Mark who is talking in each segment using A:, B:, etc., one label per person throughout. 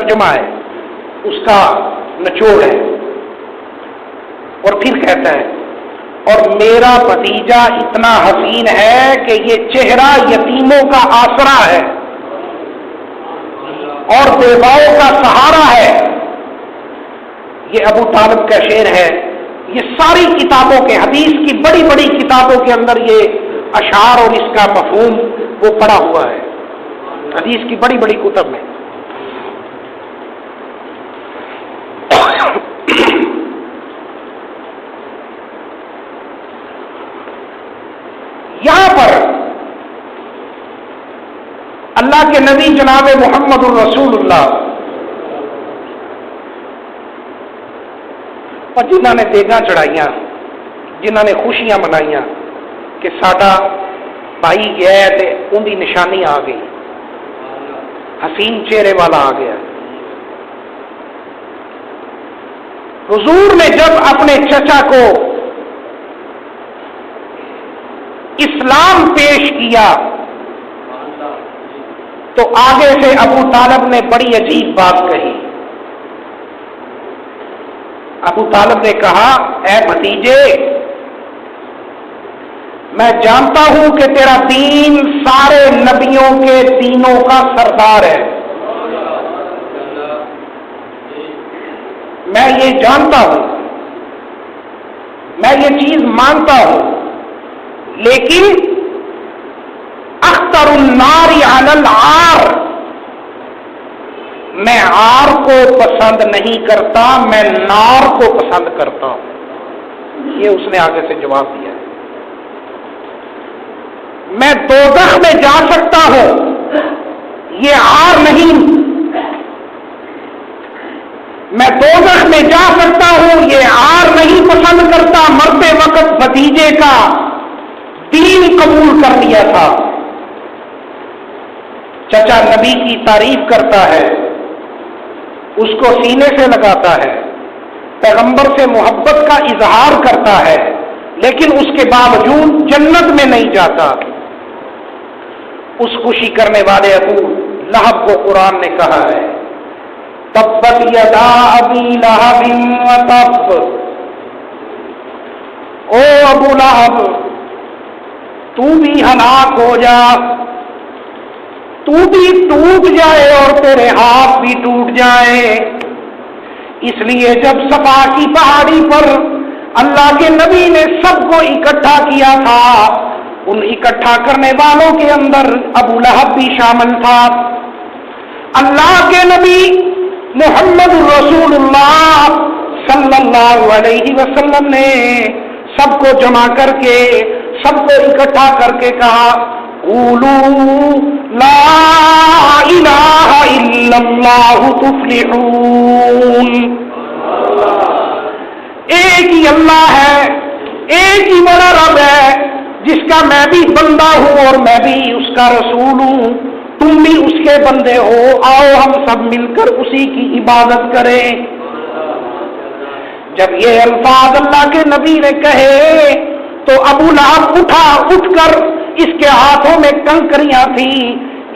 A: ترجمہ ہے، اس کا نچوڑ ہے، اور پھر کہتا ہے اور میرا بھتیجا اتنا حسین ہے کہ یہ چہرہ یتیموں کا آسرا ہے اور بیواؤں کا سہارا ہے۔ یہ ابو طالب کا شعر ہے۔ یہ ساری کتابوں کے، حدیث کی بڑی بڑی کتابوں کے اندر یہ اشعار اور اس کا مفہوم وہ پڑا ہوا ہے، حدیث کی بڑی بڑی کتب میں۔ یہاں پر اللہ کے نبی جناب محمد الرسول اللہ اور جنہوں نے دیگاں چڑھائیاں، جنہوں نے خوشیاں منائیاں کہ ساڈا بھائی گیا ہے تے ان کی نشانی آ گئی، حسین چہرے والا آ گیا۔ حضور نے جب اپنے چچا کو اسلام پیش کیا تو آگے سے ابو طالب نے بڑی عجیب بات کہی۔ ابو طالب نے کہا اے بھتیجے، میں جانتا ہوں کہ تیرا دین سارے نبیوں کے دینوں کا سردار ہے، میں یہ جانتا ہوں، میں یہ چیز مانتا ہوں، لیکن اختر النار علی العار، میں عار کو پسند نہیں کرتا، میں نار کو پسند کرتا ہوں۔ یہ اس نے آگے سے جواب دیا۔ میں دوزخ میں جا سکتا ہوں، یہ عار نہیں، میں دوزخ میں جا سکتا ہوں، یہ عار نہیں پسند کرتا۔ مرتے وقت بھتیجے کا دین قبول کر لیا تھا۔ چچا نبی کی تعریف کرتا ہے، اس کو سینے سے لگاتا ہے، پیغمبر سے محبت کا اظہار کرتا ہے، لیکن اس کے باوجود جنت میں نہیں جاتا۔ اس خوشی کرنے والے ابو لہب کو قرآن نے کہا ہے تبت یدا ابی لہب وتب، او ابو لہب تو بھی ہلاک ہو جا، تو بھی ٹوٹ جائے اور تیرے ہاتھ بھی ٹوٹ جائے۔ اس لیے جب صفا کی پہاڑی پر اللہ کے نبی نے سب کو اکٹھا کیا تھا، ان اکٹھا کرنے والوں کے اندر ابو لہب بھی شامل تھا۔ اللہ کے نبی محمد رسول اللہ صلی اللہ علیہ وسلم نے سب کو جمع کر کے، سب کو اکٹھا کر کے کہا قولوا لا الہ الا اللہ تفلحون۔ ایک ہی اللہ ہے، ایک ہی بڑا رب ہے جس کا میں بھی بندہ ہوں اور میں بھی اس کا رسول ہوں، تم بھی اس کے بندے ہو، آؤ ہم سب مل کر اسی کی عبادت کریں۔ جب یہ الفاظ اللہ کے نبی نے کہے تو ابو لہب اٹھ کر، اس کے ہاتھوں میں کنکریاں تھیں،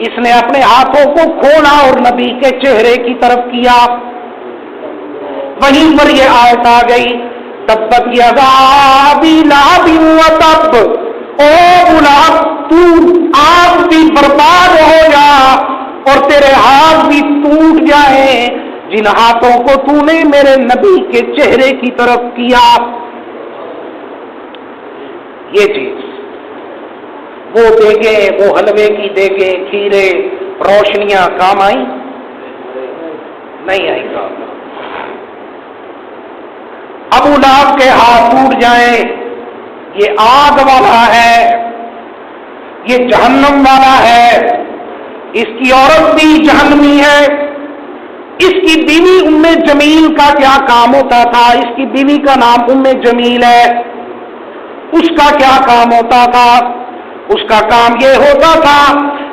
A: اس نے اپنے ہاتھوں کو کھولا اور نبی کے چہرے کی طرف کیا۔ وہیں پر یہ آیت آ گئی تبت یدا ابی لہب وتب، او ابو لہب تو آج بھی برباد ہو جا اور تیرے ہاتھ بھی ٹوٹ جائے جن ہاتھوں کو تو نے میرے نبی کے چہرے کی طرف کیا۔ یہ چیز، وہ دیگے، وہ حلوے کی دیگے، کھیرے، روشنیاں کام آئی؟ نہیں آئی کام۔ ابو لہب کے ہاتھ ٹوٹ جائیں، یہ آگ والا ہے، یہ جہنم والا ہے، اس کی عورت بھی جہنمی ہے۔ اس کی بیوی ام جمیل کا کیا کام ہوتا تھا؟ اس کی بیوی کا نام ام جمیل ہے، اس کا کیا کام ہوتا تھا؟ اس کا کام یہ ہوتا تھا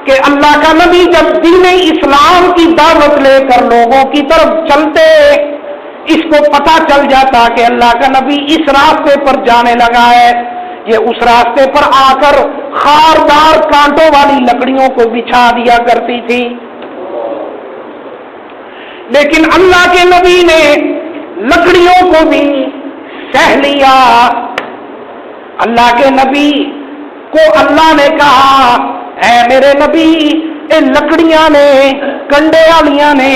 A: کہ اللہ کا نبی جب دین اسلام کی دعوت لے کر لوگوں کی طرف چلتے، اس کو پتہ چل جاتا کہ اللہ کا نبی اس راستے پر جانے لگا ہے، یہ اس راستے پر آ کر خاردار کانٹوں والی لکڑیوں کو بچھا دیا کرتی تھی۔ لیکن اللہ کے نبی نے لکڑیوں کو بھی سہ لیا. اللہ کے نبی کو اللہ نے کہا اے میرے نبی اے لکڑیاں نے کنڈے والیاں نے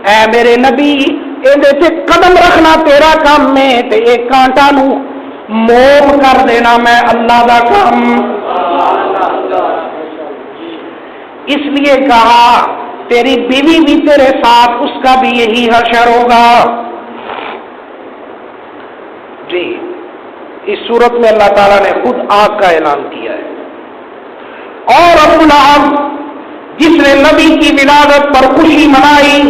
A: اے میرے نبی تے قدم رکھنا تیرا کام میں تے ایک کانٹا نو موم کر دینا میں اللہ دا کام. اس لیے کہا تیری بیوی بھی تیرے ساتھ اس کا بھی یہی حشر ہوگا. جی اس صورت میں اللہ تعالیٰ نے خود آگ کا اعلان کیا ہے. اور ابو لہب جس نے نبی کی ولادت پر خوشی منائی,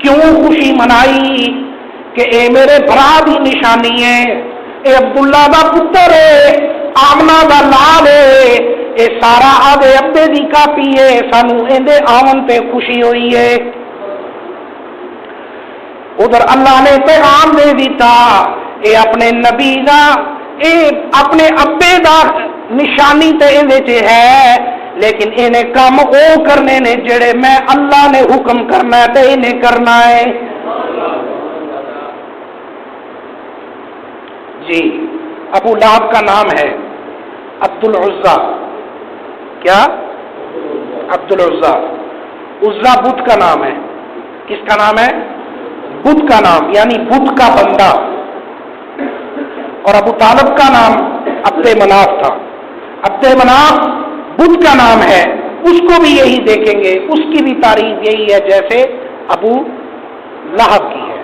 A: کیوں خوشی منائی کہ اے میرے بھرا دی نشانی ہے, اے عبداللہ دا پتر ہے, آمنہ دا لال ہے, اے سارا آدھے ابے دی کاپی ہے, سانو ایندے آمن تے خوشی ہوئی ہے. ادھر اللہ نے پیغام دے دیتا اے اپنے نبی دا اے اپنے ابے دا نشانی تے ایندے تے ہے, لیکن انہیں کام او کرنے نے جڑے میں اللہ نے حکم کرنا ہے تے انہیں کرنا ہے. جی ابو لہب کا نام ہے عبد العزا. کیا؟ عبد العزا. عزا بدھ کا نام ہے. کس کا نام ہے؟ بدھ کا نام, یعنی بدھ کا بندہ. اور ابو طالب کا نام عبد مناف تھا. عبد مناف بدھ کا نام ہے, اس کو بھی یہی دیکھیں گے, اس کی بھی تعریف یہی ہے جیسے ابو لہب کی ہے.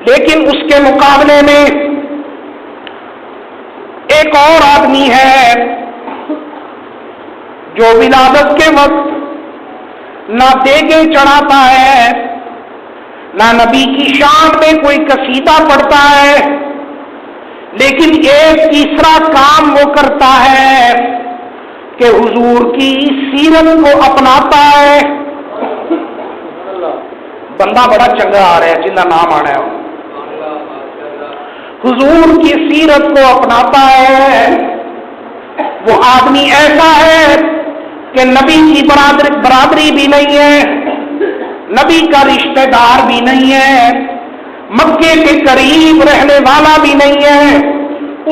A: لیکن اس کے مقابلے میں ایک اور آدمی ہے جو ولادت کے وقت نہ دیگیں چڑھاتا ہے, نہ نبی کی شان میں کوئی قصیدہ پڑھتا ہے, لیکن ایک تیسرا کام وہ کرتا ہے کہ حضور کی سیرت کو اپناتا ہے. بندہ بڑا چنگا آ رہا ہے جن کا نام آنا ہے, حضور کی سیرت کو اپناتا ہے. وہ آدمی ایسا ہے کہ نبی کی برادری بھی نہیں ہے, نبی کا رشتہ دار بھی نہیں ہے, مکے کے قریب رہنے والا بھی نہیں ہے,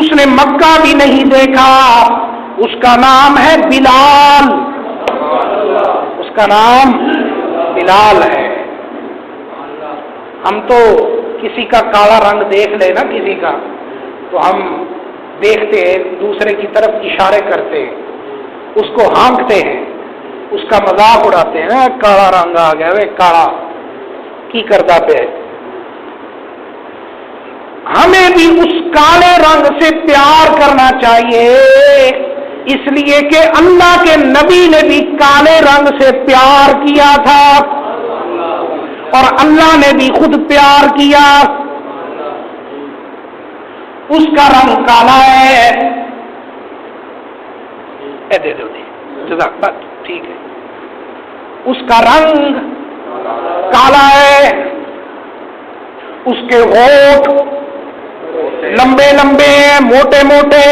A: اس نے مکہ بھی نہیں دیکھا. اس کا نام ہے بلال. اس کا نام بلال ہے. ہم تو کسی کا کالا رنگ دیکھ لے نا کسی کا, تو ہم دیکھتے دوسرے کی طرف اشارے کرتے, اس کو ہانکتے ہیں, اس کا مذاق اڑاتے ہیں, کالا رنگ آ گیا وہ کالا کی کردا پہ. ہمیں بھی اس کالے رنگ سے پیار کرنا چاہیے, اس لیے کہ اللہ کے نبی نے بھی کالے رنگ سے پیار کیا تھا اور اللہ نے بھی خود پیار کیا. اس کا رنگ کالا ہے. دے دو جزاک بات ٹھیک ہے. اس کا رنگ کالا ہے, اس کے ہونٹ لمبے لمبے ہیں, موٹے موٹے,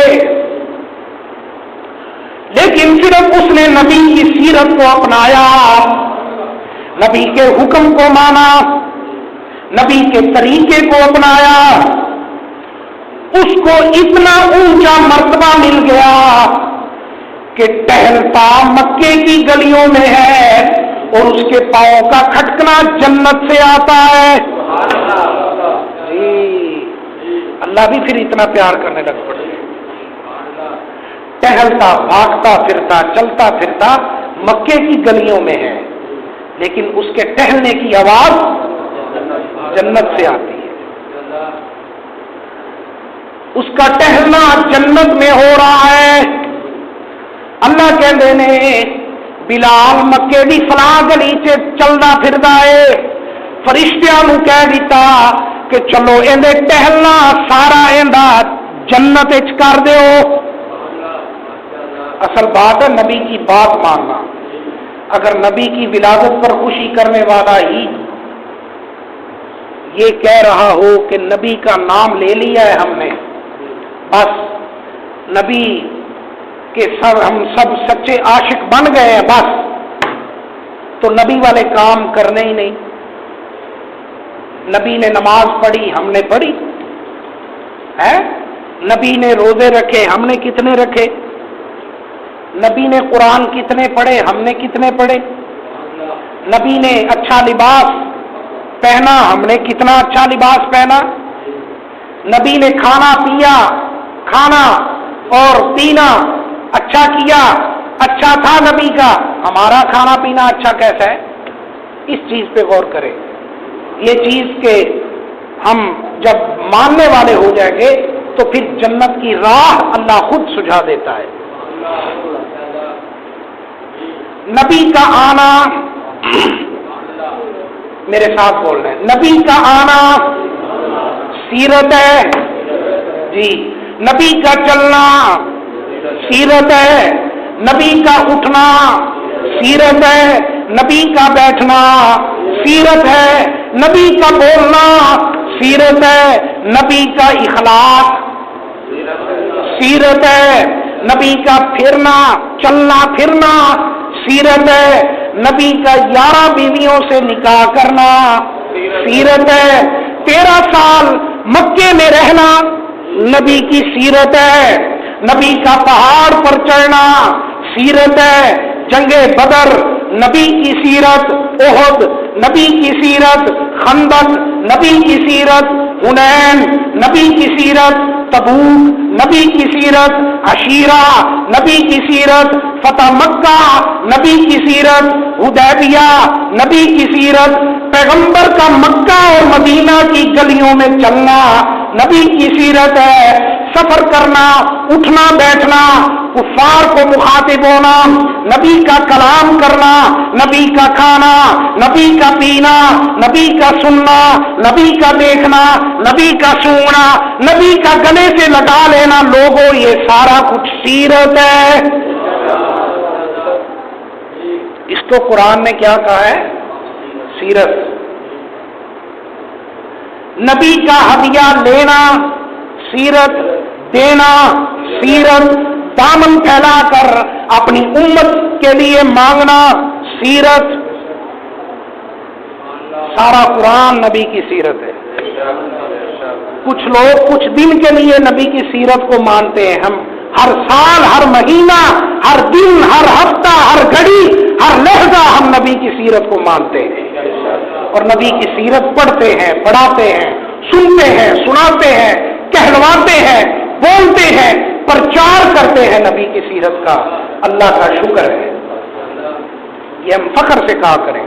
A: لیکن صرف اس نے نبی کی سیرت کو اپنایا, نبی کے حکم کو مانا, نبی کے طریقے کو اپنایا. اس کو اتنا اونچا مرتبہ مل گیا کہ ٹہلتا مکے کی گلیوں میں ہے اور اس کے پاؤں کا کھٹکنا جنت سے آتا ہے. جی اللہ بھی پھر اتنا پیار کرنے لگ پڑے. ٹہلتا بھاگتا پھرتا چلتا پھرتا مکے کی گلیوں میں ہے, لیکن اس کے ٹہلنے کی آواز جنت سے آتی ہے. اس کا ٹہلنا جنت میں ہو رہا ہے. اللہ کہندے نے بلال مکے دی فلاں گلی سے چلدا پھردا ہے, فرشتیاں نو کہہ دیتا کہ چلو ایندے ٹہلنا سارا ایندا جنت وچ کر دیو. اصل بات ہے نبی کی بات ماننا. اگر نبی کی ولادت پر خوشی کرنے والا ہی یہ کہہ رہا ہو کہ نبی کا نام لے لیا ہے ہم نے, بس نبی کے ہم سب سچے عاشق بن گئے ہیں, بس تو نبی والے کام کرنے ہی نہیں. نبی نے نماز پڑھی، ہم نے پڑھی ہے. نبی نے روزے رکھے، ہم نے کتنے رکھے؟ نبی نے قرآن کتنے پڑھے، ہم نے کتنے پڑھے؟ نبی نے اچھا لباس پہنا، ہم نے کتنا اچھا لباس پہنا؟ نبی نے کھانا پیا، کھانا اور پینا اچھا کیا، اچھا تھا نبی کا. ہمارا کھانا پینا اچھا کیسا ہے؟ اس چیز پہ غور کریں. یہ چیز کہ ہم جب ماننے والے ہو جائیں گے تو پھر جنت کی راہ اللہ خود سجھا دیتا ہے. نبی کا آنا، میرے ساتھ بول رہے ہیں، نبی کا آنا سیرت ہے جی. نبی کا چلنا سیرت ہے، نبی کا اٹھنا سیرت ہے، نبی کا بیٹھنا سیرت ہے، نبی کا بولنا سیرت ہے، نبی کا اخلاق سیرت ہے، نبی کا پھرنا چلنا پھرنا سیرت ہے، نبی کا 11 بیویوں سے نکاح کرنا سیرت ہے، 13 سال مکے میں رہنا نبی کی سیرت ہے، نبی کا پہاڑ پر چڑھنا سیرت ہے، جنگ بدر نبی کی سیرت، احد نبی کی سیرت، خندق نبی کی سیرت، حنین نبی کی سیرت، تبوک نبی کی سیرت، عشیرہ نبی کی سیرت، فتح مکہ نبی کی سیرت، حدیبیہ نبی کی سیرت، پیغمبر کا مکہ اور مدینہ کی گلیوں میں چلنا نبی کی سیرت ہے، سفر کرنا اٹھنا بیٹھنا، کفار کو مخاطب ہونا، نبی کا کلام کرنا، نبی کا کھانا، نبی کا پینا، نبی کا سننا، نبی کا دیکھنا، نبی کا سونگنا، نبی کا گلے سے لگا لینا. لوگوں یہ سارا کچھ سیرت ہے. اس کو قرآن نے کیا کہا ہے؟ سیرت. نبی کا ہدیہ لینا سیرت، دینا سیرت، دامن پھیلا کر اپنی امت کے لیے مانگنا سیرت. سارا قرآن نبی کی سیرت ہے. کچھ لوگ کچھ دن کے لیے نبی کی سیرت کو مانتے ہیں. ہم ہر سال، ہر مہینہ، ہر دن، ہر ہفتہ، ہر گھڑی، ہر لہجہ ہم نبی کی سیرت کو مانتے ہیں اور نبی کی سیرت پڑھتے ہیں، پڑھاتے ہیں، سنتے ہیں، سناتے ہیں، کہلواتے ہیں، بولتے ہیں، پرچار کرتے ہیں نبی کی سیرت کا. اللہ کا شکر ہے. یہ ہم فخر سے کہا کریں.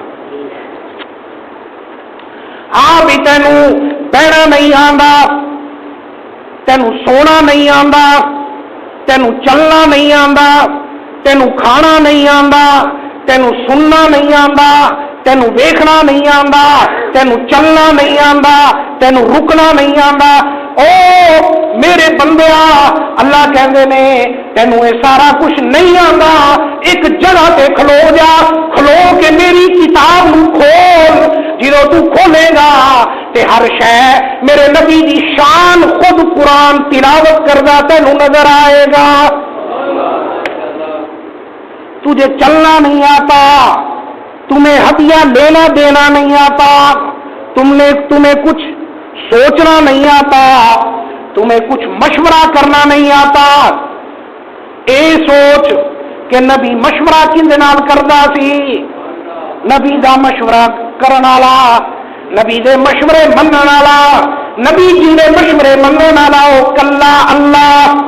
A: بھی تینوں بہنا نہیں آندا، تینوں سونا نہیں آندا، تینوں چلنا نہیں آندا، تینوں کھانا نہیں آندا، تینوں سننا نہیں آندا، تینوں ویکھنا نہیں آندا، تینوں چلنا نہیں آندا، تینوں رکنا نہیں آندا. او میرے بندیا، اللہ کہندے نے تینوں یہ سارا کچھ نہیں آندا، ایک جگہ تے کھلو جا، کھلو کے میری کتاب نو کھول. جدو تو کھولے گا تے ہر شے میرے نبی دی شان خود قرآن تلاوت کردا تینوں نظر آئے گا. تجھے چلنا نہیں آتا، تمہیں ہدیہ لینا دینا نہیں آتا، تمہیں کچھ سوچنا نہیں آتا، تمہیں کچھ مشورہ کرنا نہیں آتا. اے سوچ کہ نبی مشورہ کندے نال کردا سی؟ نبی دا مشورہ کرن والا، نبی دے مشورے منن والا، نبی جی دے مشورے منن والا او کلا اللہ.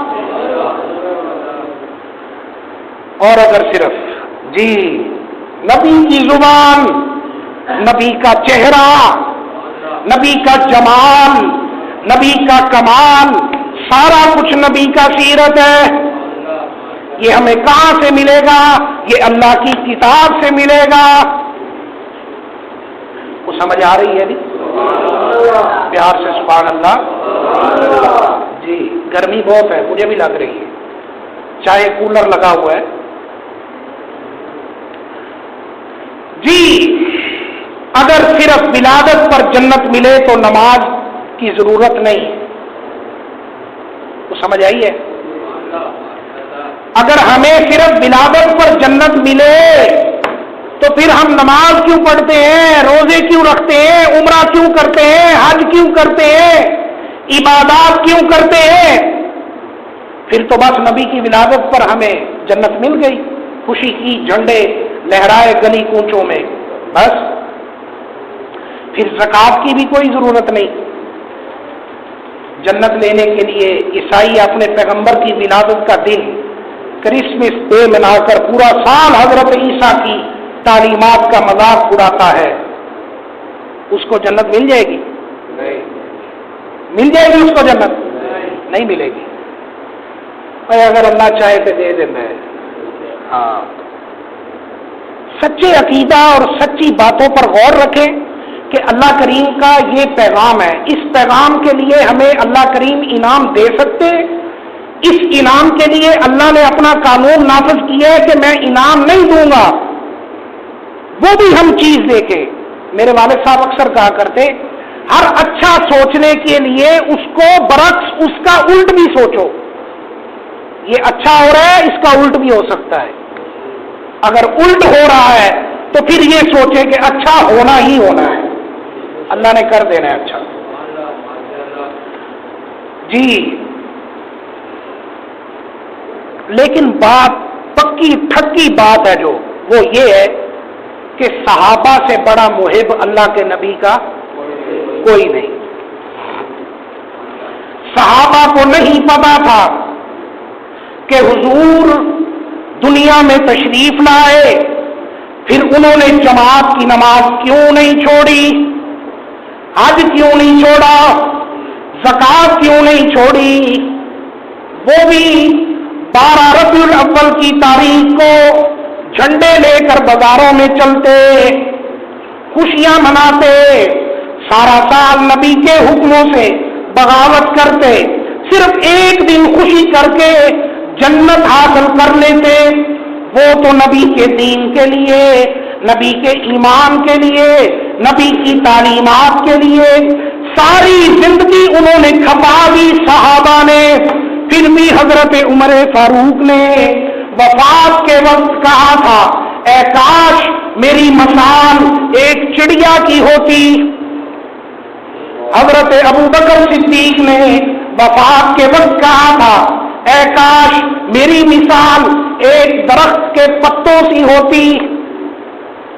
A: اور اگر صرف جی نبی کی زبان، نبی کا چہرہ، نبی کا جمال، نبی کا کمال، سارا کچھ نبی کا سیرت ہے. یہ ہمیں کہاں سے ملے گا؟ یہ اللہ کی کتاب سے ملے گا. وہ سمجھ آ رہی ہے نہیں؟ پیار سے سبحان اللہ. جی گرمی بہت ہے، مجھے بھی لگ رہی ہے، چاہے کولر لگا ہوا ہے. جی اگر صرف ولادت پر جنت ملے تو نماز کی ضرورت نہیں. وہ سمجھ آئی ہے؟ اگر ہمیں صرف ولادت پر جنت ملے تو پھر ہم نماز کیوں پڑھتے ہیں، روزے کیوں رکھتے ہیں، عمرہ کیوں کرتے ہیں، حج کیوں کرتے ہیں، عبادات کیوں کرتے ہیں؟ پھر تو بس نبی کی ولادت پر ہمیں جنت مل گئی، خوشی کی جھنڈے لہرائے گلی کوچوں میں، بس پھر زکات کی بھی کوئی ضرورت نہیں۔ جنت لینے کے لیے عیسائی اپنے پیغمبر کی ولادت کا دن کرسمس ڈے منا کر پورا سال حضرت عیسیٰ کی تعلیمات کا مذاق اڑاتا ہے، اس کو جنت مل جائے گی؟ نہیں مل جائے گی اس کو جنت؟ نہیں ملے گی۔ اگر اللہ چاہے تو دے دینا ہے۔ ہاں، سچے عقیدہ اور سچی باتوں پر غور رکھیں کہ اللہ کریم کا یہ پیغام ہے، اس پیغام کے لیے ہمیں اللہ کریم انعام دے سکتے، اس انعام کے لیے اللہ نے اپنا قانون نافذ کیا ہے کہ میں انعام نہیں دوں گا، وہ بھی ہم چیز دیکھیں۔ میرے والد صاحب اکثر کہا کرتے، ہر اچھا سوچنے کے لیے اس کو برعکس اس کا الٹ بھی سوچو، یہ اچھا ہو رہا ہے اس کا الٹ بھی ہو سکتا ہے، اگر الٹ ہو رہا ہے تو پھر یہ سوچے کہ اچھا ہونا ہی ہونا ہے، اللہ نے کر دینا ہے اچھا۔ جی لیکن بات پکی ٹھکی بات ہے جو وہ یہ ہے کہ صحابہ سے بڑا محب اللہ کے نبی کا کوئی نہیں۔ صحابہ کو نہیں پتا تھا کہ حضور دنیا میں تشریف لائے، پھر انہوں نے جماعت کی نماز کیوں نہیں چھوڑی، حج کیوں نہیں چھوڑا، زکات کیوں نہیں چھوڑی، وہ بھی 12 ربیع الاول کی تاریخ کو جھنڈے لے کر بازاروں میں چلتے، خوشیاں مناتے، سارا سال نبی کے حکموں سے بغاوت کرتے، صرف ایک دن خوشی کر کے جنت حاصل کر لیتے، وہ تو نبی کے دین کے لیے، نبی کے ایمان کے لیے، نبی کی تعلیمات کے لیے ساری زندگی انہوں نے کھپا دی صحابہ نے۔ پھر بھی حضرت عمر فاروق نے وفات کے وقت کہا تھا، اے کاش میری مثال ایک چڑیا کی ہوتی۔ حضرت ابوبکر صدیق نے وفات کے وقت کہا تھا، اے کاش میری مثال ایک درخت کے پتوں سی ہوتی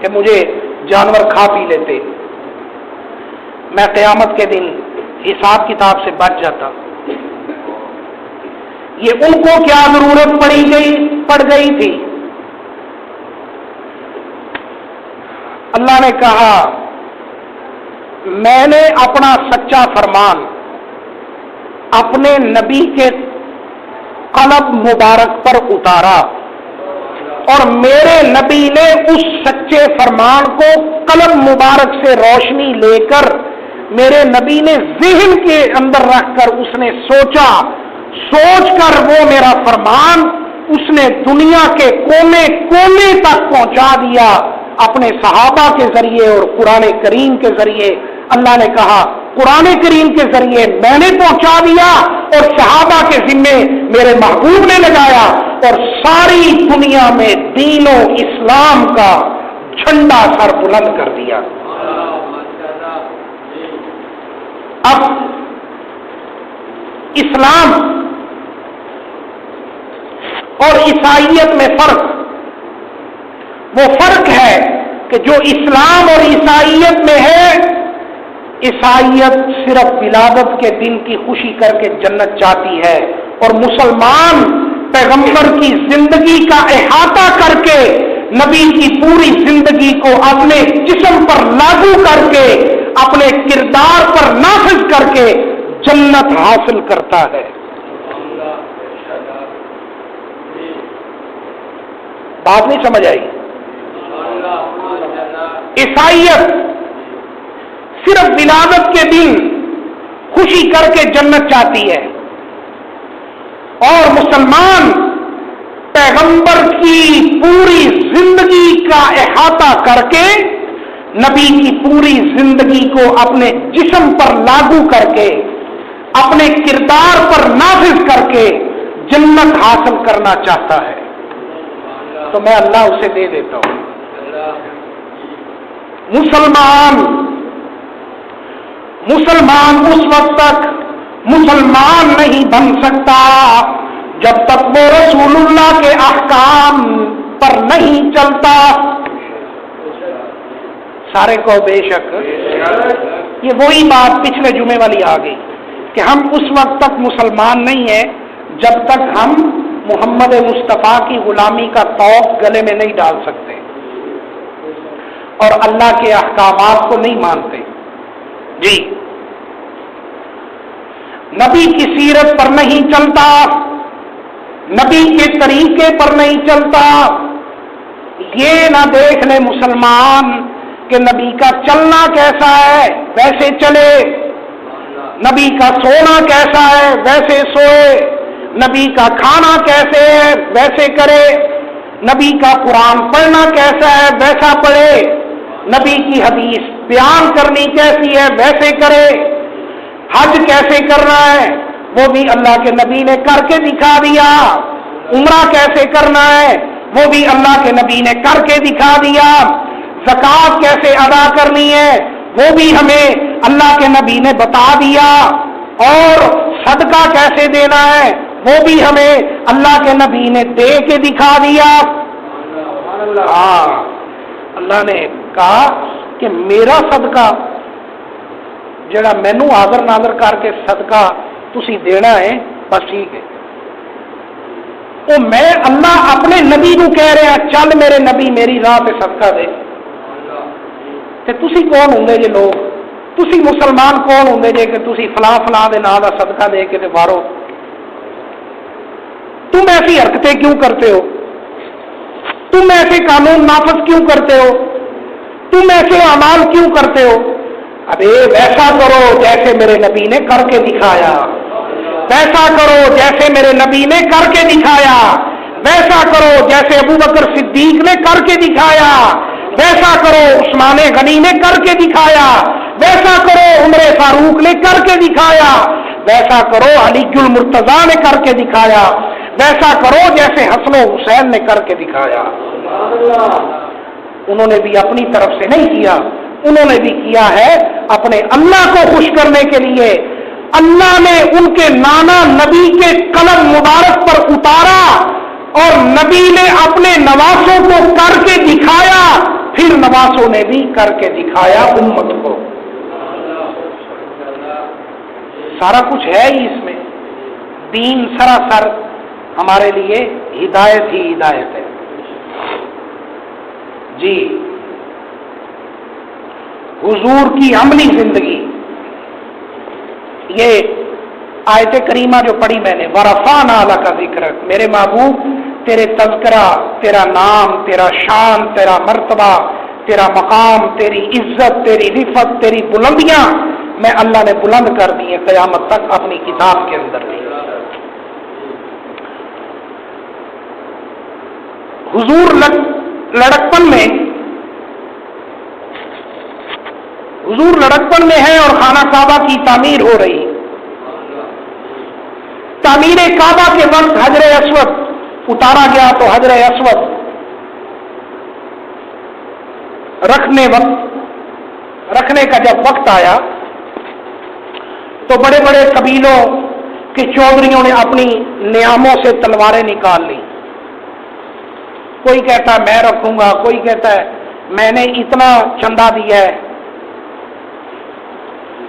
A: کہ مجھے جانور کھا پی لیتے، میں قیامت کے دن حساب کتاب سے بچ جاتا۔ یہ ان کو کیا ضرورت پڑ گئی تھی؟ اللہ نے کہا میں نے اپنا سچا فرمان اپنے نبی کے قلب مبارک پر اتارا، اور میرے نبی نے اس سچے فرمان کو قلب مبارک سے روشنی لے کر میرے نبی نے ذہن کے اندر رکھ کر اس نے سوچ کر وہ میرا فرمان اس نے دنیا کے کونے کونے تک پہنچا دیا اپنے صحابہ کے ذریعے اور قرآن کریم کے ذریعے۔ اللہ نے کہا قرآن کریم کے ذریعے میں نے پہنچا دیا اور صحابہ کے ذمے میرے محبوب نے لگایا، اور ساری دنیا میں دین و اسلام کا جھنڈا سر بلند کر دیا۔ اب اسلام اور عیسائیت میں فرق، وہ فرق ہے کہ جو اسلام اور عیسائیت میں ہے، عیسائیت صرف ولادت کے دن کی خوشی کر کے جنت چاہتی ہے، اور مسلمان پیغمبر کی زندگی کا احاطہ کر کے نبی کی پوری زندگی کو اپنے جسم پر لاگو کر کے اپنے کردار پر نافذ کر کے جنت حاصل کرتا ہے۔ بات نہیں سمجھ آئی؟ عیسائیت صرف ولادت کے دن خوشی کر کے جنت چاہتی ہے، اور مسلمان پیغمبر کی پوری زندگی کا احاطہ کر کے نبی کی پوری زندگی کو اپنے جسم پر لاگو کر کے اپنے کردار پر نافذ کر کے جنت حاصل کرنا چاہتا ہے، تو میں اللہ اسے دے دیتا ہوں۔ مسلمان اس وقت تک مسلمان نہیں بن سکتا جب تک وہ رسول اللہ کے احکام پر نہیں چلتا. سارے کو بے شک یہ وہی بات پچھلے جمعے والی آ گئی کہ ہم اس وقت تک مسلمان نہیں ہیں جب تک ہم محمد مصطفیٰ کی غلامی کا طوق گلے میں نہیں ڈال سکتے اور اللہ کے احکامات کو نہیں مانتے. جی نبی کی سیرت پر نہیں چلتا، نبی کے طریقے پر نہیں چلتا. یہ نہ دیکھ لے مسلمان کہ نبی کا چلنا کیسا ہے ویسے چلے، نبی کا سونا کیسا ہے ویسے سوئے، نبی کا کھانا کیسے ہے ویسے کرے، نبی کا قرآن پڑھنا کیسا ہے ویسا پڑھے، نبی کی حدیث بیان کرنی کیسی ہے ویسے کرے. حج کیسے کرنا ہے وہ بھی اللہ کے نبی نے کر کے دکھا دیا. عمرہ کیسے کرنا ہے وہ بھی اللہ کے نبی نے کر کے دکھا دیا. زکوٰۃ کیسے ادا کرنی ہے وہ بھی ہمیں اللہ کے نبی نے بتا دیا. اور صدقہ کیسے دینا ہے وہ بھی ہمیں اللہ کے نبی نے دے کے دکھا دیا. اللہ نے کہا کہ میرا صدقہ جڑا مینو آدر نادر کر کے صدقہ تسی دینا ہے بس ٹھیک ہے. وہ میں اللہ اپنے نبی کو کہہ رہا چل میرے نبی میری راہ پہ صدقہ دے. تے تسی کون ہوندے جے لوگ، تسی مسلمان کون ہوندے جے کہ تسی فلاں فلاں دے نام دا صدقہ دے کے تے مارو. تم ایسی حرکتیں کیوں کرتے ہو؟ تم ایسے قانون نافذ کیوں کرتے ہو؟ تم ایسے اعمال کیوں کرتے ہو؟ ابے ویسا کرو جیسے میرے نبی نے کر کے دکھایا، ویسا کرو جیسے میرے نبی نے کر کے دکھایا، ویسا کرو جیسے ابو بکر صدیق نے کر کے دکھایا، ویسا کرو عثمان غنی نے کر کے دکھایا، ویسا کرو عمر فاروق نے کر کے دکھایا، ویسا کرو علی المرتضیٰ نے کر کے دکھایا، ویسا کرو جیسے حسن و حسین نے کر کے دکھایا. انہوں نے بھی اپنی طرف سے نہیں کیا، انہوں نے بھی کیا ہے اپنے اللہ کو خوش کرنے کے لیے. اللہ نے ان کے نانا نبی کے قلم مبارک پر اتارا اور نبی نے اپنے نواسوں کو کر کے دکھایا، پھر نواسوں نے بھی کر کے دکھایا امت کو. سارا کچھ ہے ہی اس میں. دین سراسر ہمارے لیے ہدایت ہی ہدایت ہے. جی حضور کی عملی زندگی، یہ آیت کریمہ جو پڑھی میں نے ورفعنا لک ذکرک، میرے محبوب تیرے تذکرہ، تیرا نام، تیرا شان، تیرا مرتبہ، تیرا مقام، تیری عزت، تیری رفعت، تیری بلندیاں میں اللہ نے بلند کر دی ہیں قیامت تک اپنی کتاب کے اندر. حضور لڑکپن میں ہے اور خانہ کعبہ کی تعمیر ہو رہی. تعمیر کعبہ کے وقت حجر اسود اتارا گیا تو حجر اسود رکھنے کا جب وقت آیا تو بڑے بڑے قبیلوں کے چودھریوں نے اپنی نیاموں سے تلواریں نکال لی. کوئی کہتا ہے میں رکھوں گا، کوئی کہتا ہے میں نے اتنا چندہ دیا ہے،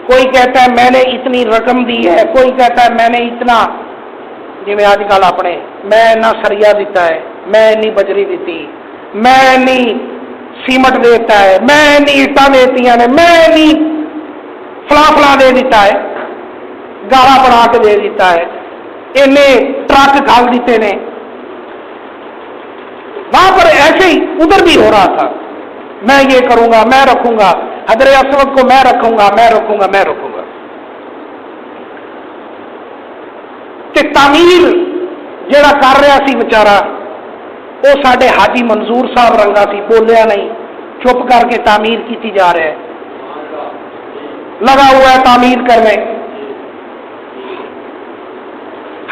A: کوئی کہتا ہے میں نے اتنی رقم دی ہے، کوئی کہتا ہے میں نے اتنا، جی میں آج کل اپنے میں نہ سریا دیتا ہے، میں نہیں بجری دیتی، میں نہیں سیمٹ دیتا ہے، میں نہیں اٹا دیتی ہیں، میں نہیں فلاں دے دیتا ہے، گالا بنا کے دے دیتا ہے، انہیں ٹرک کھال دیتے نے. وہاں پر ایسے ہی ادھر بھی ہو رہا تھا، میں یہ کروں گا، میں رکھوں گا حجر اسود کو، میں رکھوں گا، میں رکھوں گا، میں رکھوں گا. تے تعمیر جڑا کر رہا سی بیچارہ وہ ساڈے حاجی منظور صاحب رنگا سی، بولیا نہیں، چپ کر کے تعمیر کی جا رہا ہے، لگا ہوا ہے تعمیر کرنے.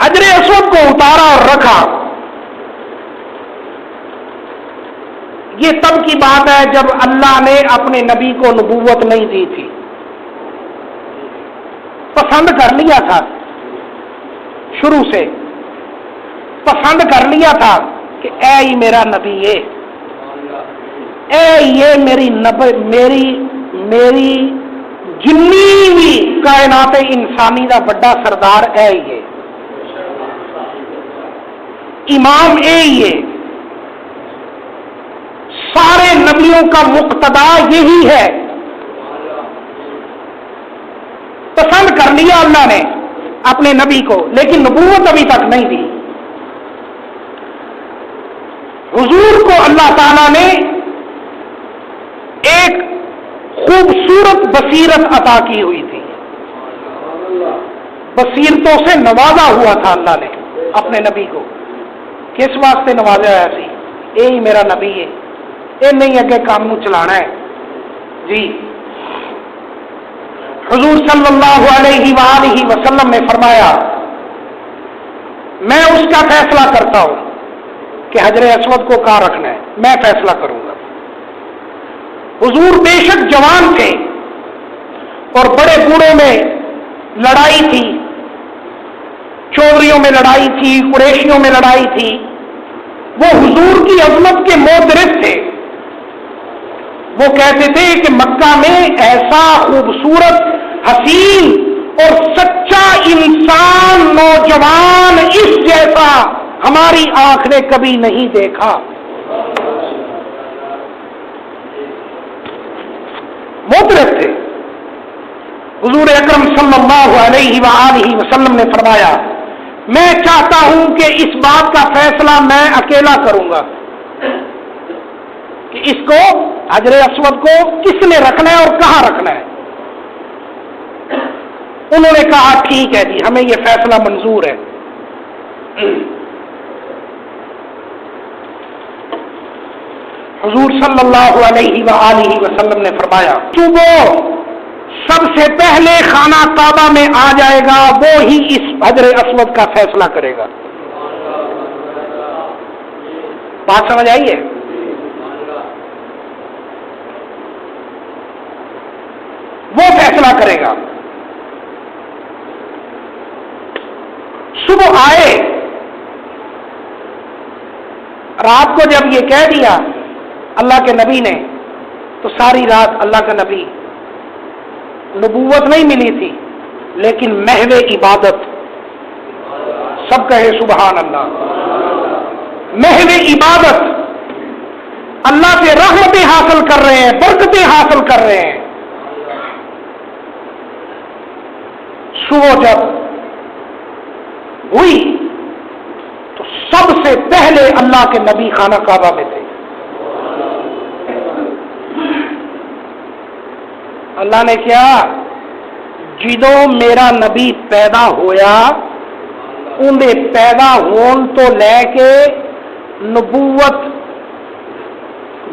A: حجر اسود کو اتارا اور رکھا. یہ تب کی بات ہے جب اللہ نے اپنے نبی کو نبوت نہیں دی تھی، پسند کر لیا تھا، شروع سے پسند کر لیا تھا کہ اے ہی میرا نبی ہے، اے یہ میری جنی بھی کائنات انسانی دا بڑا سردار اے ہی ہے، امام اے ہی ہے، سارے نبیوں کا مقتدا یہی ہے۔ پسند کر لیا اللہ نے اپنے نبی کو، لیکن نبوت ابھی تک نہیں دی۔ حضور کو اللہ تعالیٰ نے ایک خوبصورت بصیرت عطا کی ہوئی تھی، بصیرتوں سے نوازا ہوا تھا اللہ نے اپنے نبی کو۔ کس واسطے نوازا ہے سی؟ اے ہی میرا نبی ہے، اے نہیں اگے کام نو چلانا ہے جی۔ حضور صلی اللہ علیہ وآلہ وسلم نے فرمایا میں اس کا فیصلہ کرتا ہوں کہ حجر اسود کو کہاں رکھنا ہے، میں فیصلہ کروں گا۔ حضور بے شک جوان تھے اور بڑے بوڑھوں میں لڑائی تھی، چودھریوں میں لڑائی تھی، قریشیوں میں لڑائی تھی، وہ حضور کی عظمت کے معترف تھے۔ وہ کہتے تھے کہ مکہ میں ایسا خوبصورت، حسین اور سچا انسان، نوجوان اس جیسا ہماری آنکھ نے کبھی نہیں دیکھا۔ معترف تھے۔ حضور اکرم صلی اللہ علیہ وآلہ وسلم نے فرمایا میں چاہتا ہوں کہ اس بات کا فیصلہ میں اکیلا کروں گا کہ اس کو حجر اسود کو کس نے رکھنا ہے اور کہاں رکھنا ہے۔ انہوں نے کہا ٹھیک ہے جی، ہمیں یہ فیصلہ منظور ہے۔ حضور صلی اللہ علیہ وآلہ وسلم نے فرمایا صبح سب سے پہلے خانہ کعبہ میں آ جائے گا وہ ہی اس حجر اسود کا فیصلہ کرے گا۔ بات سمجھ آئی ہے؟ وہ فیصلہ کرے گا۔ صبح آئے، رات کو جب یہ کہہ دیا اللہ کے نبی نے تو ساری رات اللہ کا نبی، نبوت نہیں ملی تھی لیکن محض عبادت، سب کہے سبحان اللہ، محض عبادت، اللہ سے رحمتیں حاصل کر رہے ہیں، برکتیں حاصل کر رہے ہیں۔ صبح جب ہوئی تو سب سے پہلے اللہ کے نبی خانہ کعبہ میں تھے۔ اللہ نے کیا جدوں میرا نبی پیدا ہویا اندے پیدا ہون تو لے کے نبوت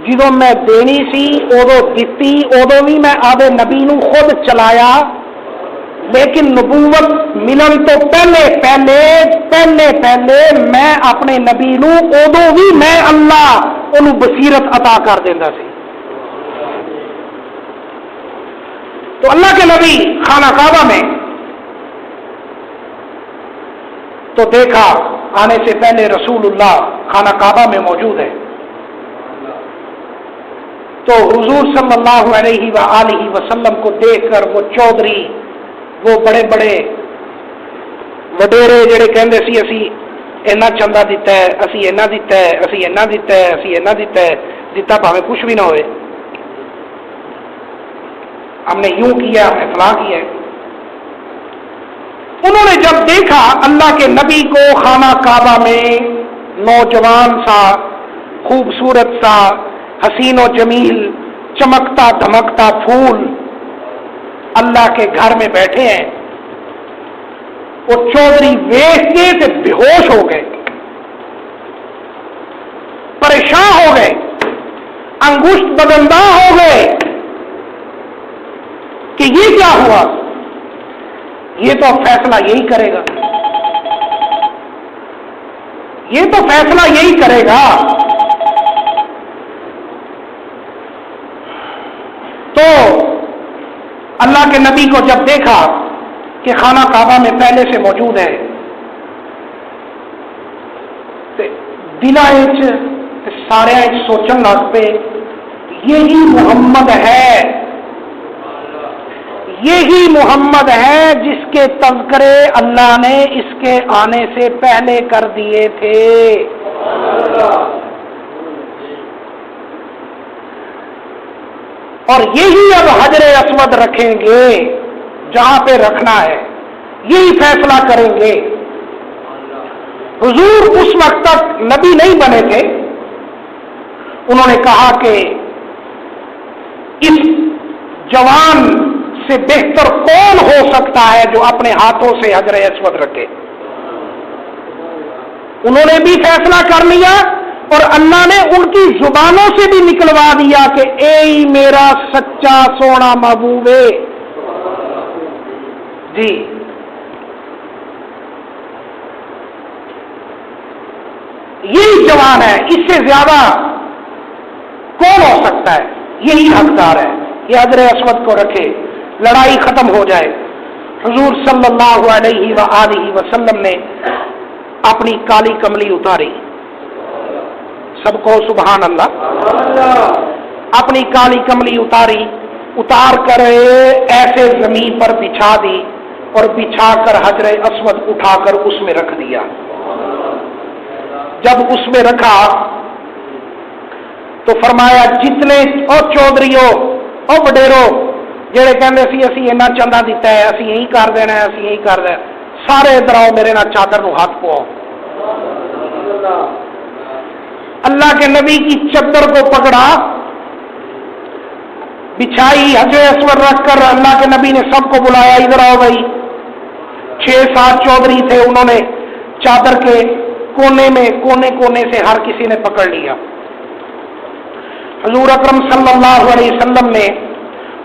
A: جدوں میں دینی سی ادو دتی، ادو بھی میں آدھے نبی نو خود چلایا، لیکن نبوت ملن تو پہلے میں اپنے نبی نو ادو بھی میں اللہ انہوں بصیرت عطا کر دینا سی۔ تو اللہ کے نبی خانہ کعبہ میں تو دیکھا آنے سے پہلے رسول اللہ خانہ کعبہ میں موجود ہے، تو حضور صلی اللہ علیہ وآلہ وسلم کو دیکھ کر وہ چودھری، وہ بڑے بڑے وڈیرے جڑے کہندے سی اسی اینا چندہ دیتا ہے، اسی اینا دیتا ہے، اسی اینا دیتا ہے، اسی اینا دیتا ہے، دیتا بھاوے کچھ بھی نہ ہوئے، ہم نے یوں کیا، ہم نے فلاں کیا ہے۔ انہوں نے جب دیکھا اللہ کے نبی کو خانہ کعبہ میں نوجوان سا، خوبصورت سا، حسین و جمیل، چمکتا دھمکتا پھول اللہ کے گھر میں بیٹھے ہیں، وہ چودھری دیکھ کے سے بے ہوش ہو گئے، پریشان ہو گئے، انگشت بدنداں ہو گئے کہ یہ کیا ہوا، یہ تو فیصلہ یہی کرے گا، یہ تو فیصلہ یہی کرے گا۔ تو اللہ کے نبی کو جب دیکھا کہ خانہ کعبہ میں پہلے سے موجود ہے دل سارے سوچن لگ پے یہی محمد ہے، یہی محمد ہے جس کے تذکرے اللہ نے اس کے آنے سے پہلے کر دیے تھے۔ اور یہی اب حجر اسود رکھیں گے جہاں پہ رکھنا ہے، یہی فیصلہ کریں گے۔ حضور اس وقت تک نبی نہیں بنے تھے، انہوں نے کہا کہ اس جوان سے بہتر کون ہو سکتا ہے جو اپنے ہاتھوں سے حجر اسود رکھے۔ انہوں نے بھی فیصلہ کر لیا اور اللہ نے ان کی زبانوں سے بھی نکلوا دیا کہ اے میرا سچا سونا محبوب ہے جی۔ یہی جوان ہے، اس سے زیادہ کون ہو سکتا ہے، یہی حقدار ہے یہ حجر اسود کو رکھے، لڑائی ختم ہو جائے۔ حضور صلی اللہ علیہ وآلہ وسلم نے اپنی کالی کملی اتاری، سب کو سبحان اللہ۔ اپنی کالی کملی اتار کر ایسے زمین پر بچھا دی اور بچھا کر حجر اسود اٹھا کر اس میں رکھ دیا۔ جب اس میں رکھا تو فرمایا جتنے او چودھریو او وڈیرو جڑے کہندے سی اسی اینا چندہ دیتا ہے، اسی یہی کر دینا ہے، اسی یہی کر دینا، سارے ادھر آؤ میرے نال چادر نو ہاتھ پواؤ۔ اللہ کے نبی کی چادر کو پکڑا، بچھائی، حجر اسود رکھ کر اللہ کے نبی نے سب کو بلایا، ادھر آؤ بھائی۔ 6-7 چودھری تھے، انہوں نے چادر کے کونے سے ہر کسی نے پکڑ لیا۔ حضور اکرم صلی اللہ علیہ وسلم نے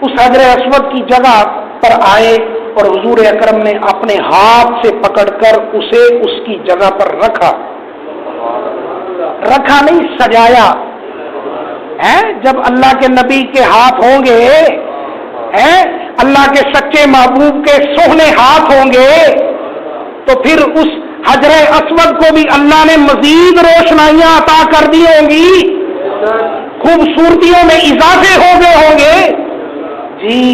A: اس حجر اسود کی جگہ پر آئے اور حضور اکرم نے اپنے ہاتھ سے پکڑ کر اسے اس کی جگہ پر رکھا نہیں، سجایا ہے۔ جب اللہ کے نبی کے ہاتھ ہوں گے، اللہ کے سچے محبوب کے سوہنے ہاتھ ہوں گے، تو پھر اس حجر اسود کو بھی اللہ نے مزید روشنائیاں عطا کر دی ہوں گی، خوبصورتیوں میں اضافے ہو گئے ہوں گے جی۔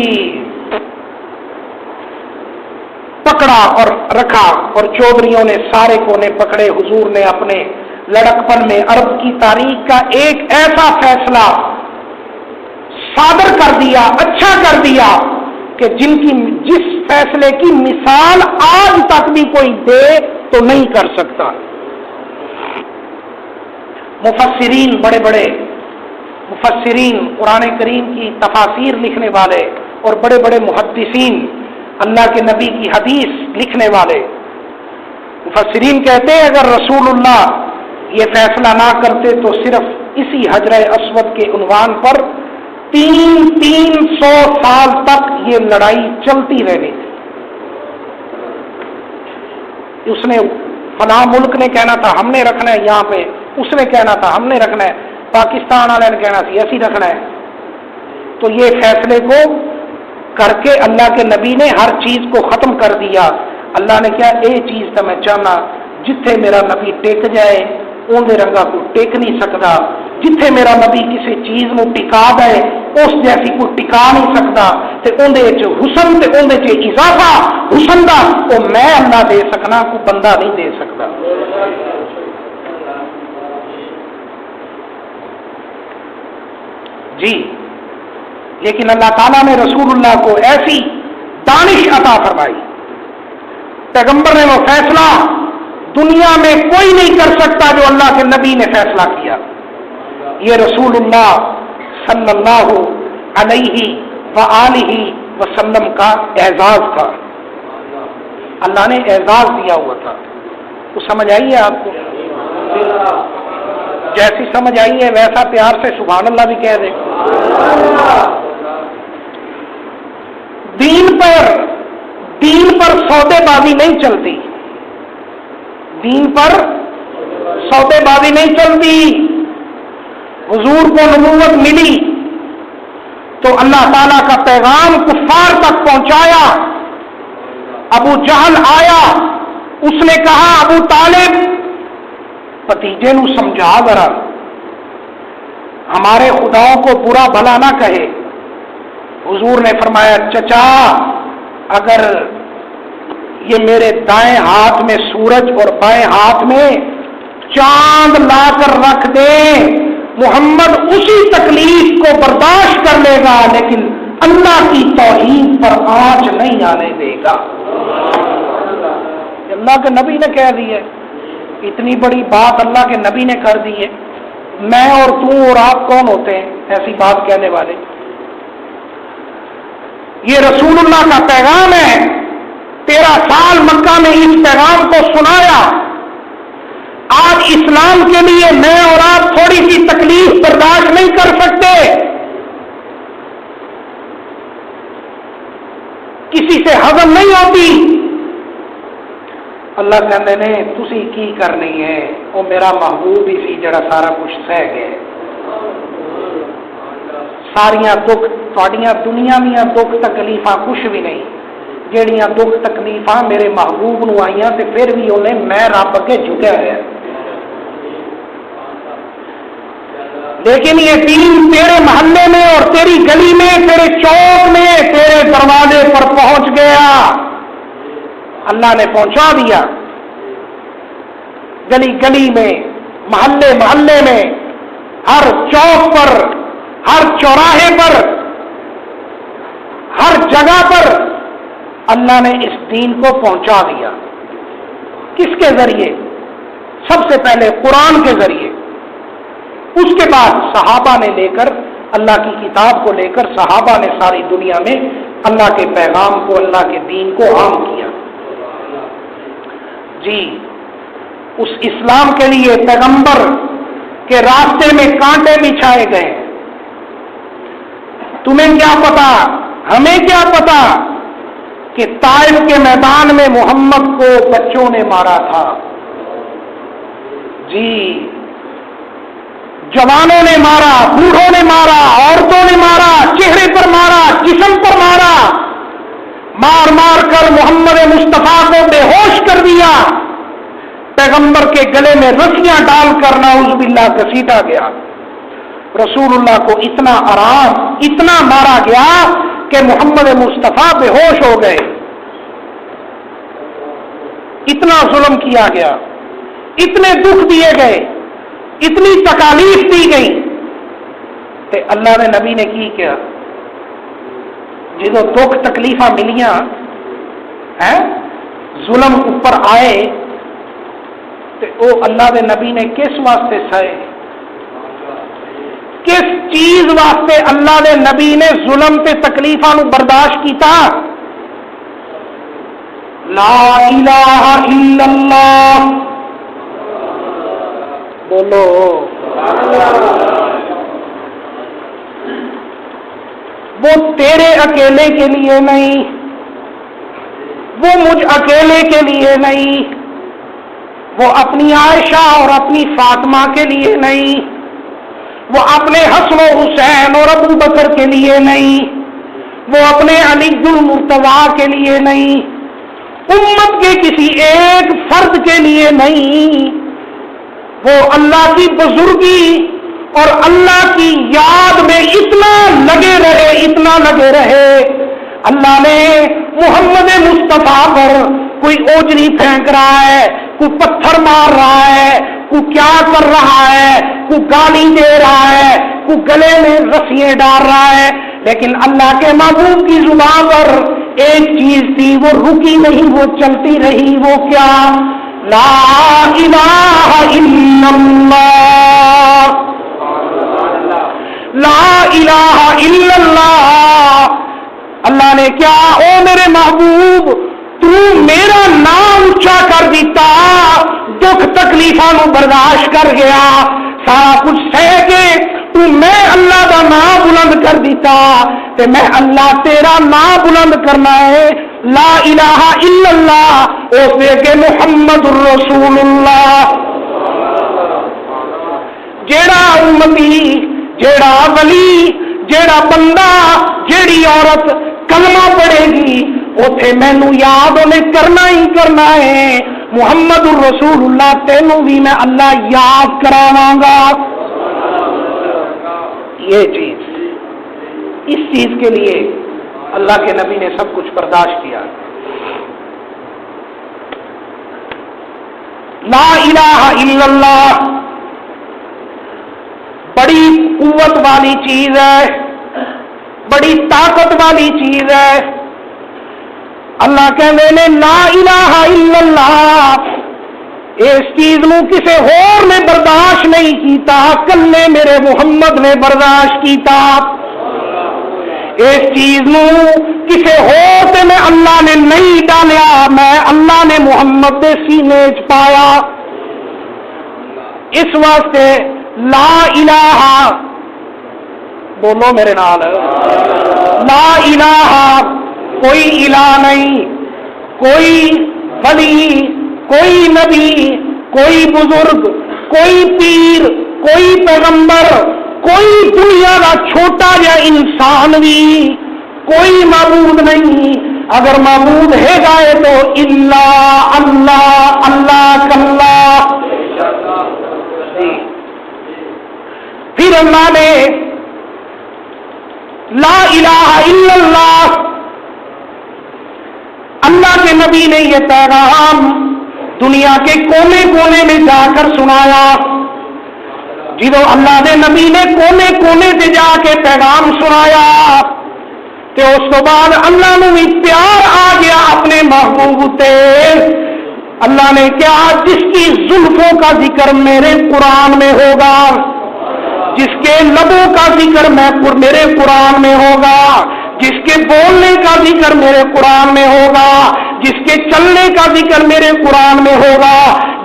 A: پکڑا اور رکھا اور چودھریوں نے سارے کونے پکڑے۔ حضور نے اپنے لڑکپن میں عرب کی تاریخ کا ایک ایسا فیصلہ صادر کر دیا، اچھا کر دیا کہ جس فیصلے کی مثال آج تک بھی کوئی دے تو نہیں کر سکتا۔ مفسرین، بڑے بڑے مفسرین، قرآن کریم کی تفاسیر لکھنے والے اور بڑے بڑے محدثین، اللہ کے نبی کی حدیث لکھنے والے مفسرین کہتے ہیں اگر رسول اللہ یہ فیصلہ نہ کرتے تو صرف اسی حجر اسود کے عنوان پر 300 سال تک یہ لڑائی چلتی رہنی تھی۔ اس نے فلاں ملک نے کہنا تھا ہم نے رکھنا ہے یہاں پہ، اس نے کہنا تھا ہم نے رکھنا ہے، پاکستان والے نے کہنا تھا ایسی رکھنا ہے۔ تو یہ فیصلے کو کر کے اللہ کے نبی نے ہر چیز کو ختم کر دیا۔ اللہ نے کیا اے چیز تو میں چاہنا جتھے میرا نبی ٹک جائے اندے رنگا کو ٹک نہیں سکتا، جتھے میرا نبی کسی چیز نو ٹکا دے اس جیسی کوئی ٹکا نہیں سکتا، تے اندے وچ حسن تے اندے وچ اضافہ حسن دا او میں اللہ دے سکنا، کوئی بندہ نہیں دے سکتا۔ جی لیکن اللہ تعالیٰ نے رسول اللہ کو ایسی دانش عطا فرمائی، پیغمبر نے وہ فیصلہ دنیا میں کوئی نہیں کر سکتا جو اللہ کے نبی نے فیصلہ کیا۔ یہ رسول اللہ صلی اللہ علیہ وآلہ وسلم کا اعزاز تھا، اللہ نے اعزاز دیا ہوا تھا۔ تو سمجھ آئی ہے آپ کو؟ جیسی سمجھ آئی ہے ویسا پیار سے سبحان اللہ بھی کہہ دے۔ دین پر سودے بازی نہیں چلتی، دین پر سودے بازی نہیں چلتی۔ حضور کو نبوت ملی تو اللہ تعالیٰ کا پیغام کفار تک پہنچایا. ابو جہل آیا, اس نے کہا ابو طالب بھتیجے نو سمجھا ذرا, ہمارے خداؤں کو برا بھلا نہ کہے. حضور نے فرمایا چچا اگر یہ میرے دائیں ہاتھ میں سورج اور بائیں ہاتھ میں چاند لا کر رکھ دے, محمد اسی تکلیف کو برداشت کر لے گا, لیکن اللہ کی توحید پر آنچ نہیں آنے دے گا. اللہ کے نبی نے کہہ دی ہے, اتنی بڑی بات اللہ کے نبی نے کر دی ہے. میں اور تو اور آپ کون ہوتے ہیں ایسی بات کہنے والے؟ یہ رسول اللہ کا پیغام ہے. 13 سال مکہ میں اس پیغام کو سنایا. آج اسلام کے لیے میں اور آپ تھوڑی سی تکلیف برداشت نہیں کر سکتے, کسی سے ہضم نہیں ہوتی. اللہ کہندے نے تسی کی کرنی ہے, وہ میرا محبوب ہی سی جڑا سارا کچھ سہ گئے. ساریاں دکھ تھوڑیاں دنیا دیاں دکھ تکلیفاں کچھ بھی نہیں, جہڑیاں دکھ تکلیفاں میرے محبوب نو آئیاں تے پھر بھی انہیں میں رب اگے جھکیا ہے. لیکن یہ دین تیرے محلے میں اور تیری گلی میں, تیرے چوک میں, تیرے دروازے پر پہنچ گیا. اللہ نے پہنچا دیا. گلی گلی میں, محلے محلے میں, ہر چوک پر, ہر چوراہے پر, ہر جگہ پر اللہ نے اس دین کو پہنچا دیا. کس کے ذریعے؟ سب سے پہلے قرآن کے ذریعے. اس کے بعد صحابہ نے لے کر, اللہ کی کتاب کو لے کر صحابہ نے ساری دنیا میں اللہ کے پیغام کو, اللہ کے دین کو عام کیا. جی, اس اسلام کے لیے پیغمبر کے راستے میں کانٹے بچھائے گئے. تمہیں کیا پتا, ہمیں کیا پتا کہ طائف کے میدان میں محمد کو بچوں نے مارا تھا. جی, جوانوں نے مارا, بوڑھوں نے مارا, عورتوں نے مارا, چہرے پر مارا, جسم پر مارا, مار مار کر محمد مصطفیٰ کو بے ہوش کر دیا. پیغمبر کے گلے میں رسیاں ڈال کر نعوذ باللہ گھسیٹا گیا. رسول اللہ کو اتنا آرام, اتنا مارا گیا کہ محمد مصطفیٰ بے ہوش ہو گئے. اتنا ظلم کیا گیا, اتنے دکھ دیے گئے, اتنی تکالیف دی گئی. تے اللہ نے نبی نے کی کیا؟ جدو دکھ تکلیفاں ملیاں ہیں, ظلم اوپر آئے, تے او اللہ دے نبی نے کس واسطے سائے؟ کس چیز واسطے اللہ دے نبی نے ظلم تے تکلیفاں نو برداشت کیتا؟ لا الہ الا اللہ. بولو وہ تیرے اکیلے کے لیے نہیں, وہ مجھ اکیلے کے لیے نہیں, وہ اپنی عائشہ اور اپنی فاطمہ کے لیے نہیں, وہ اپنے حسن و حسین اور ابو بکر کے لیے نہیں, وہ اپنے علی المرتضیٰ کے لیے نہیں, امت کے کسی ایک فرد کے لیے نہیں. وہ اللہ کی بزرگی اور اللہ کی یاد میں اتنا لگے رہے, اتنا لگے رہے. اللہ نے محمد مصطفیٰ پر کوئی اوجری پھینک رہا ہے, کوئی پتھر مار رہا ہے, کوئی کیا کر رہا ہے, کوئی گالی دے رہا ہے, کوئی گلے میں رسیاں ڈال رہا ہے, لیکن اللہ کے محبوب کی زبان پر ایک چیز تھی, وہ رکی نہیں, وہ چلتی رہی. وہ کیا؟ لا الہ الا اللہ, لا الہ الا اللہ. اللہ نے کیا؟ او میرے محبوب, تو میرا نام اونچا کر دیتا, دکھ تکلیفاں نو برداشت کر گیا, سارا کچھ سہ کے تو میں اللہ دا نام بلند کر دیتا, تے میں اللہ تیرا نام بلند کرنا ہے. لا الہ الا اللہ, اس نے کہ محمد الرسول اللہ. جیڑا امتی, جیڑا ولی, جیڑا بندہ جیڑی عورت کلمہ پڑھے گی اوتھے مینوں یاد انہیں کرنا ہی کرنا ہے. محمد الرسول اللہ تینوں بھی میں اللہ یاد کراواں گا. یہ چیز، اس چیز کے لیے اللہ کے نبی نے سب کچھ برداشت کیا. لا الہ الا اللہ بڑی قوت والی چیز ہے، بڑی طاقت والی چیز ہے. اللہ کہندے نے لا الہ الا اللہ، اس چیز نو کسے ہور نے برداشت نہیں کیتا، کلے میرے محمد نے برداشت کیتا. اس چیز نو کسے ہور تے میں اللہ نے نہیں ڈالیا، میں اللہ نے محمد دے سینے چ پایا. اس واسطے لا الہ، بولو میرے نال، لا الہ، کوئی الہ نہیں، کوئی ولی، کوئی نبی، کوئی بزرگ، کوئی پیر، کوئی پیغمبر، کوئی دنیا کا چھوٹا یا انسان بھی کوئی معبود نہیں. اگر معبود ہے گائے تو اللہ اللہ اللہ کلّہ. پھر اللہ نے لا الہ الا اللہ، اللہ کے نبی نے یہ پیغام دنیا کے کونے کونے میں جا کر سنایا. جدو اللہ کے نبی نے کونے کونے سے جا کے پیغام سنایا تو اس تو بعد اللہ نے بھی پیار آ گیا اپنے محبوب تے. اللہ نے کیا، جس کی زلفوں کا ذکر میرے قرآن میں ہوگا، جس کے لبوں کا ذکر میرے قرآن میں ہوگا، جس کے بولنے کا ذکر میرے قرآن میں ہوگا، جس کے چلنے کا ذکر میرے قرآن میں ہوگا،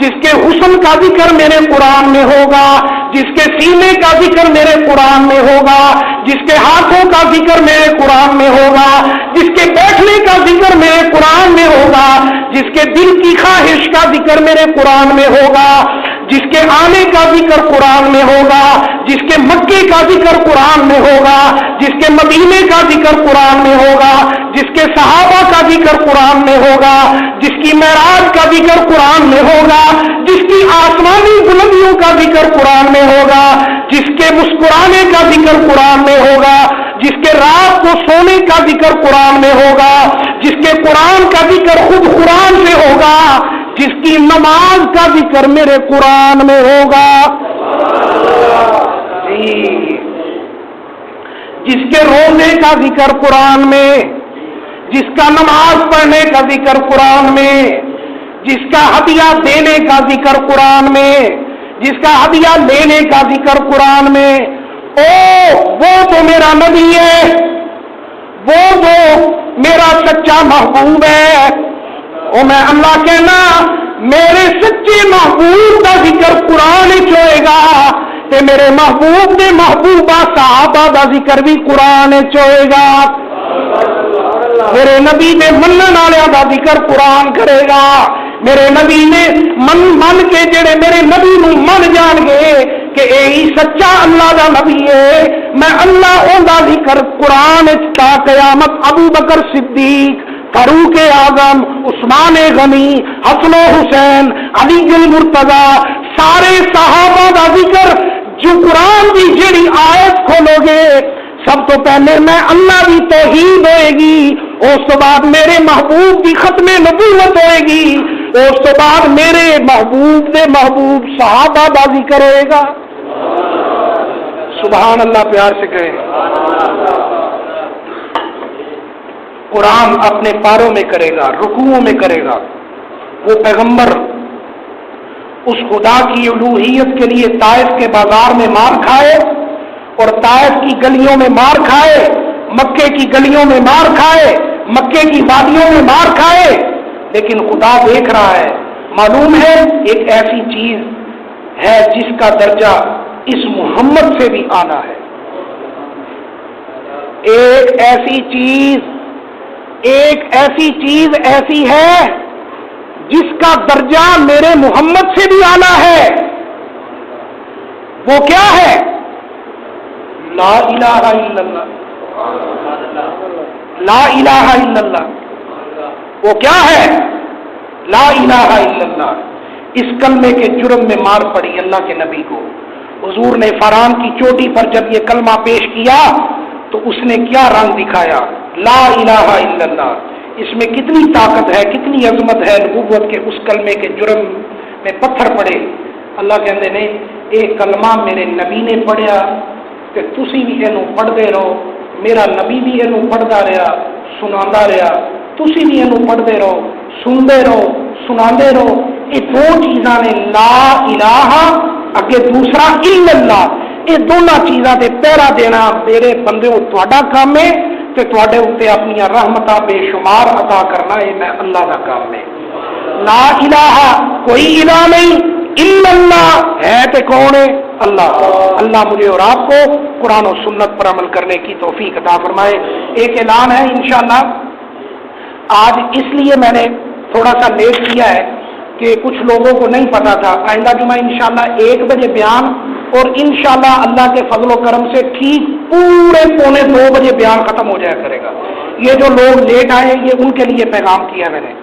A: جس کے حسن کا ذکر میرے قرآن میں ہوگا، جس کے سینے کا ذکر میرے قرآن میں ہوگا، جس کے ہاتھوں کا ذکر میرے قرآن میں ہوگا، جس کے بیٹھنے کا ذکر میرے قرآن میں ہوگا، جس کے دل کی خواہش کا ذکر میرے قرآن میں ہوگا، جس کے آنے کا ذکر قرآن میں ہوگا، جس کے مکے کا ذکر قرآن میں ہوگا، جس کے مدینے کا ذکر قرآن میں ہوگا، جس کے صحابہ کا ذکر قرآن میں ہوگا، جس کی معراج کا ذکر قرآن میں ہوگا، جس کی آسمانی بلندیوں کا ذکر قرآن میں ہوگا، جس کے مسکرانے کا ذکر قرآن میں ہوگا، جس کے رات کو سونے کا ذکر قرآن میں ہوگا، جس کے قرآن کا ذکر خود قرآن سے ہوگا، جس کی نماز کا ذکر میرے قرآن میں ہوگا. جس کے روزے کا ذکر قرآن میں، جس کا نماز پڑھنے کا ذکر قرآن میں، جس کا ہدیہ دینے کا ذکر قرآن میں، جس کا ہدیہ لینے کا ذکر قرآن میں. وہ تو میرا نبی ہے، وہ تو میرا سچا محبوب ہے. میں اللہ کہنا میرے سچے محبوب کا ذکر قرآن ہوئے گا تے میرے محبوب دے محبوبہ صحابہ دا ذکر بھی قرآن ہوئے گا. میرے نبی دے منن والے دا ذکر قرآن کرے گا. میرے نبی نے من کے جڑے میرے نبی نو من جان گے کہ یہی سچا اللہ دا نبی ہے، میں اللہ اون دا ذکر قرآن تا قیامت ابو بکر صدیق، فاروق اعظم، عثمان غنی، حسن و حسین، علی المرتضی، سارے صحابہ دا ذکر جو قرآن کی جڑی آیت کھولو گے سب تو پہلے میں اللہ کی توحید ہوئے گی، اس تو بعد میرے محبوب کی ختم نبوت ہوئے گی، اس تو بعد میرے محبوب دے محبوب صحابہ دا ذکر ہوئے گا. سبحان اللہ، پیار سے کہیں. قرآن اپنے پاروں میں کرے گا، رکوعوں میں کرے گا. وہ پیغمبر اس خدا کی الوہیت کے لیے طائف کے بازار میں مار کھائے اور طائف کی گلیوں میں مار کھائے، مکے کی گلیوں میں مار کھائے، مکے کی وادیوں میں مار کھائے، لیکن خدا دیکھ رہا ہے. معلوم ہے ایک ایسی چیز ہے جس کا درجہ اس محمد سے بھی آنا ہے. ایک ایسی چیز ایسی ہے جس کا درجہ میرے محمد سے بھی آنا ہے. وہ کیا ہے؟ لا الہ الا اللہ، لا الہ الا اللہ وہ کیا ہے؟ لا الہ الا اللہ۔ اس کلمے کے جرم میں مار پڑی اللہ کے نبی کو۔ حضور نے فران کی چوٹی پر جب یہ کلمہ پیش کیا تو اس نے کیا رنگ دکھایا؟ لا الہ الا اللہ۔ اس میں کتنی طاقت ہے، کتنی عظمت ہے نبوت کے اس کلمے کے جرم میں پتھر پڑے۔ اللہ کہتے نے یہ کلمہ میرے نبی نے پڑھیا کہ تسی بھی اینو پڑھتے رہو، میرا نبی بھی اینو پڑھتا رہا، سناتا رہا، تسی بھی اینو پڑھتے رہو، سنتے رہو، سناتے رہو۔ یہ دو چیزاں نے، لا الہ اگے دوسرا الا اللہ، یہ دونوں چیزاں تے پہرا دینا میرے بندے تہاڈا کام ہے تے تہاڈے اوتے اپنی رحمتاں بے شمار عطا کرنا یہ میں اللہ دا کام ہے۔ لا الہ کوئی الہ نہیں الا اللہ ہے تے کون ہے؟ اللہ۔ اللہ مجھے اور آپ کو قرآن و سنت پر عمل کرنے کی توفیق عطا فرمائے۔ ایک اعلان ہے انشاءاللہ، آج اس لیے میں نے تھوڑا سا لیٹ کیا ہے کہ کچھ لوگوں کو نہیں پتا تھا۔ آئندہ جمعہ انشاءاللہ 1 بجے بیان، اور انشاءاللہ اللہ کے فضل و کرم سے ٹھیک پورے 1:45 بجے بیان ختم ہو جایا کرے گا۔ یہ جو لوگ لیٹ آئے یہ ان کے لیے پیغام کیا میں نے۔